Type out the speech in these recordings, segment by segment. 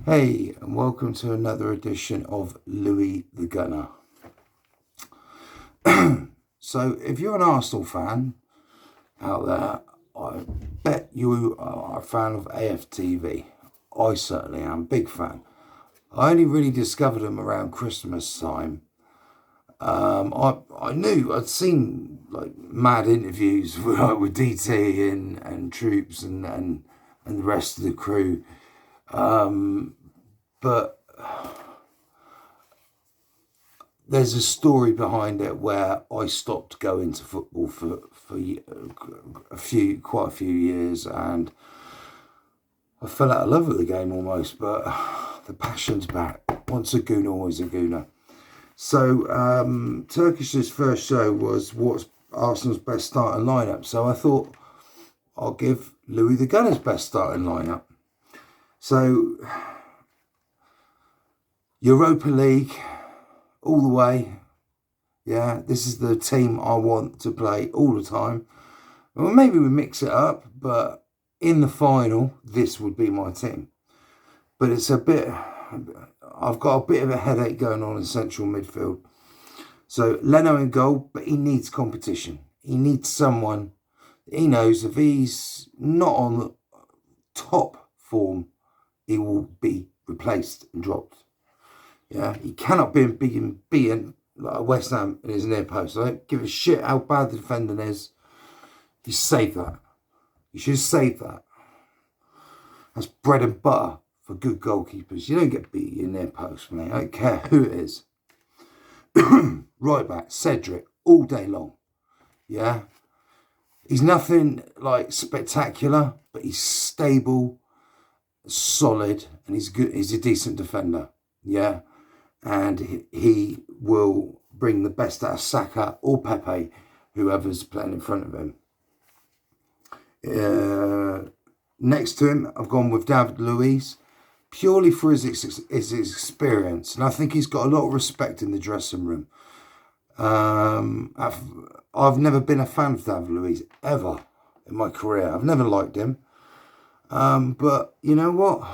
Hey, and welcome to another edition of Louis the Gunner. So, if you're an Arsenal fan out there, I bet you are a fan of AFTV. I certainly am, big fan. I only really discovered them around Christmas time. I knew I'd seen like mad interviews with DT and Troops and the rest of the crew, but there's a story behind it where I stopped going to football for quite a few years, and I fell out of love with the game almost. But the passion's back. Once a Gooner, always a Gooner. So Turkish's first show was what's Arsenal's best starting lineup. So I thought I'll give Louis the Gunner's best starting lineup. So Europa League all the way. Yeah, this is the team I want to play all the time. Well, maybe we mix it up, but in the final, this would be my team. But I've got a bit of a headache going on in central midfield. So Leno in goal, but he needs competition. He needs someone. He knows if he's not on the top form, he will be replaced and dropped. Yeah, he cannot be beaten like West Ham in his near post. I don't give a shit how bad the defending is. You save that. You should save that. That's bread and butter for good goalkeepers. You don't get beat in near post, mate. I don't care who it is. Right back, Cedric, all day long. Yeah. He's nothing like spectacular, but he's stable, solid, and he's good. He's a decent defender. Yeah. And he will bring the best out of Saka or Pepe, whoever's playing in front of him. Next to him, I've gone with David Luiz, purely for his experience. And I think he's got a lot of respect in the dressing room. I've never been a fan of David Luiz, ever, in my career. I've never liked him. But you know what?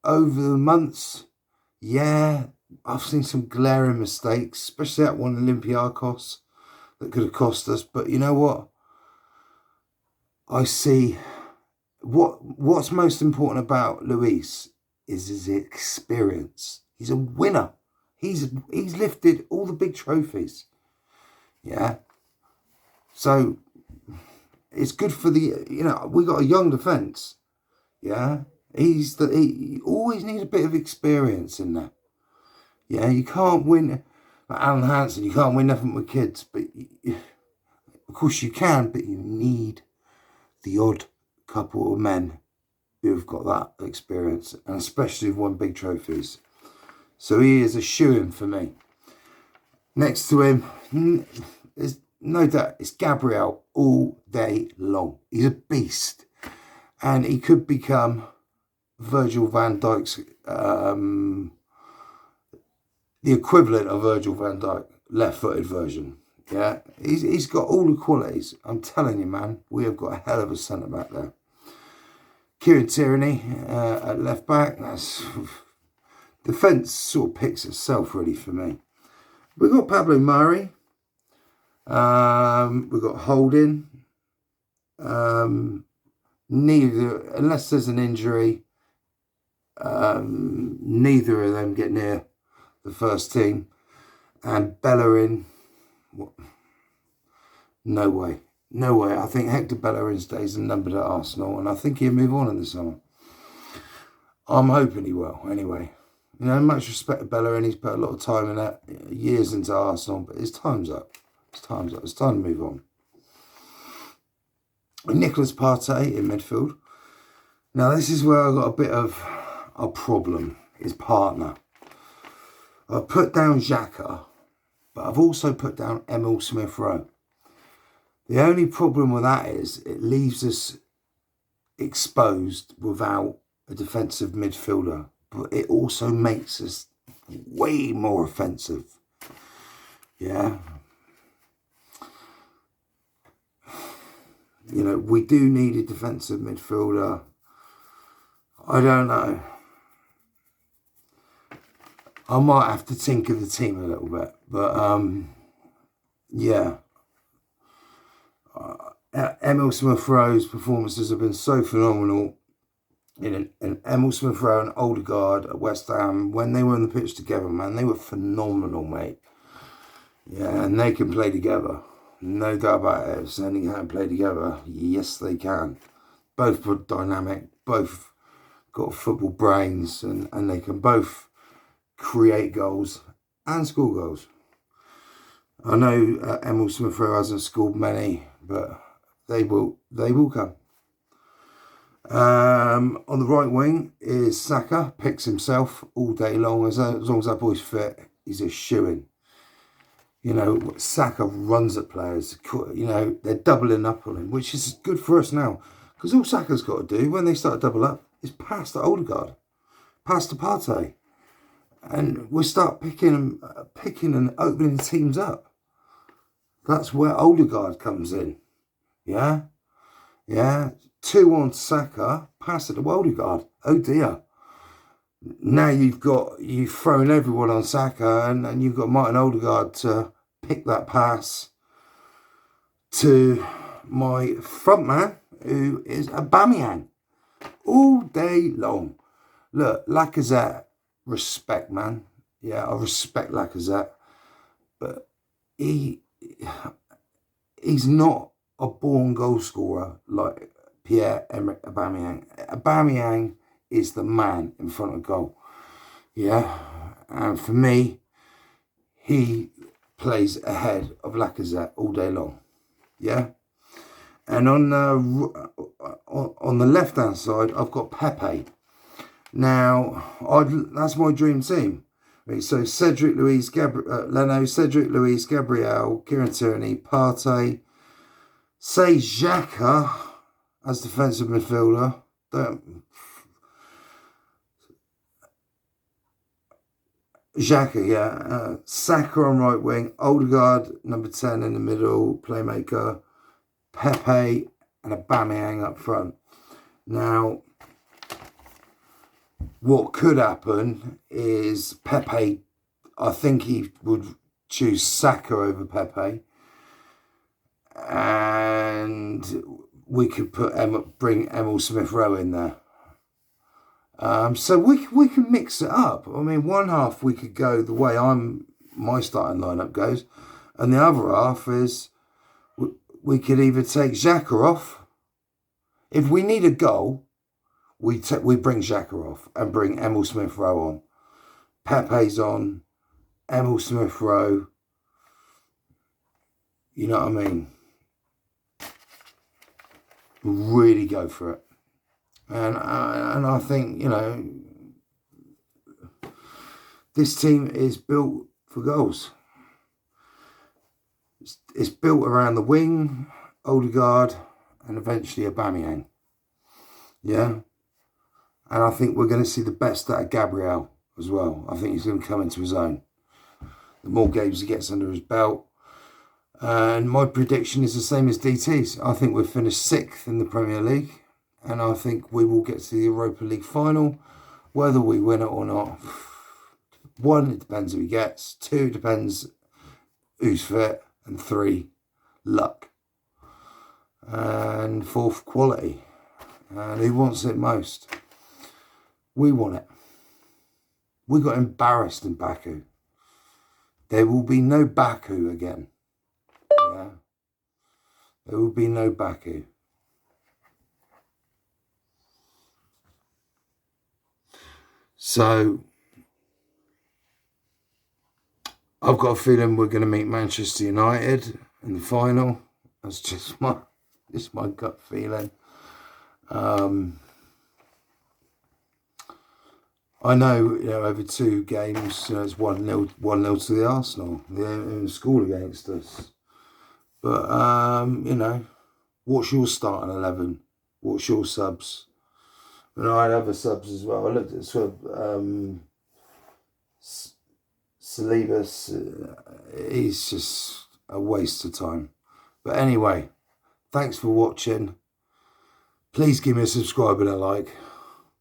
Over the months, yeah, I've seen some glaring mistakes, especially that one Olympiacos that could have cost us. But you know what? I see what's most important about Luis is his experience. He's a winner. He's lifted all the big trophies. Yeah. So it's good for we got a young defence. Yeah. He always needs a bit of experience in that. Yeah, you can't win. Like Alan Hansen, you can't win nothing with kids, but of course you can, but you need the odd couple of men who've got that experience, and especially who've won big trophies. So he is a shoo-in for me. Next to him, there's no doubt, it's Gabriel all day long. He's a beast, and he could become Virgil van Dijk's the equivalent of Virgil van Dijk, left-footed version. Yeah, he's got all the qualities. I'm telling you, man, we have got a hell of a centre back there. Kieran Tierney at left back. That's defence sort of picks itself really for me. We've got Pablo Mari. We've got Holding. Neither, unless there's an injury, neither of them get near the first team. And Bellerin, no way. No way. I think Hector Bellerin stays numbered at Arsenal, and I think he'll move on in the summer. I'm hoping he will, anyway. You know, much respect to Bellerin. He's put a lot of time in that, years into Arsenal, but his time's up. His time's up. It's time to move on. Nicolas Partey in midfield. Now, this is where I got a bit of a problem. His partner. I've put down Xhaka, but I've also put down Emil Smith-Rowe. The only problem with that is it leaves us exposed without a defensive midfielder, but it also makes us way more offensive. Yeah. You know, we do need a defensive midfielder. I don't know. I might have to tinker the team a little bit, but yeah. Emil Smith-Rowe's performances have been so phenomenal. In Emil Smith-Rowe and Odegaard at West Ham, when they were on the pitch together, man, they were phenomenal, mate. Yeah, and they can play together. No doubt about it. If saying they can't play together, yes, they can. Both were dynamic, both got football brains, and they can both create goals and score goals. I know Emil Smith-Rowe hasn't scored many, but they will come. On the right wing is Saka, picks himself all day long. As long as that boy's fit, he's a shoo-in. You know, Saka runs at players. You know, they're doubling up on him, which is good for us now. Because all Saka's got to do when they start to double up is pass to Odegaard, pass to Partey. And we'll start picking and opening teams up. That's where Odegaard comes in. Yeah? Yeah? 2 on Saka, pass it to Odegaard. Oh dear. Now you've thrown everyone on Saka, and you've got Martin Odegaard to pick that pass to my front man, who is Aubameyang, all day long. Look, Lacazette, respect, man. Yeah, I respect Lacazette, but he's not a born goal scorer like Pierre-Emerick Aubameyang. Aubameyang is the man in front of goal. Yeah, and for me, he plays ahead of Lacazette all day long. Yeah, and on the left hand side, I've got Pepe. Now, that's my dream team. So Cedric Luis, Leno, Cedric Luis, Gabriel, Kieran Tierney, Partey, say Xhaka as defensive midfielder. Xhaka, yeah. Saka on right wing, Odegaard, number 10 in the middle, playmaker, Pepe and Aubameyang up front. Now, what could happen is Pepe, I think he would choose Saka over Pepe, and we could bring Emil Smith-Rowe in there. So we can mix it up. I mean, one half we could go the way my starting lineup goes, and the other half is we could either take Xhaka off. If we need a goal, we bring Xhaka off and bring Emil Smith-Rowe on. Pepe's on, Emil Smith-Rowe. You know what I mean? Really go for it. And I think, you know, this team is built for goals. It's built around the wing, Odegaard, and eventually Aubameyang. Yeah? And I think we're going to see the best out of Gabriel as well. I think he's going to come into his own. The more games he gets under his belt. And my prediction is the same as DT's. I think we'll finish 6th in the Premier League. And I think we will get to the Europa League final, whether we win it or not. 1, it depends who he gets. 2, it depends who's fit. And 3, luck. And 4th, quality. And who wants it most? We want it. We got embarrassed in Baku. There will be no Baku again. Yeah. There will be no Baku. So, I've got a feeling we're going to meet Manchester United in the final. That's just my gut feeling. I know, you know, over 2 games, you know, it's 1-0 to the Arsenal. They haven't scored against us. But, you know, what's your starting 11? What's your subs? And I had other subs as well. I looked at sort of Salibas. He's just a waste of time. But anyway, thanks for watching. Please give me a subscribe and a like,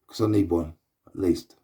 because I need one, at least.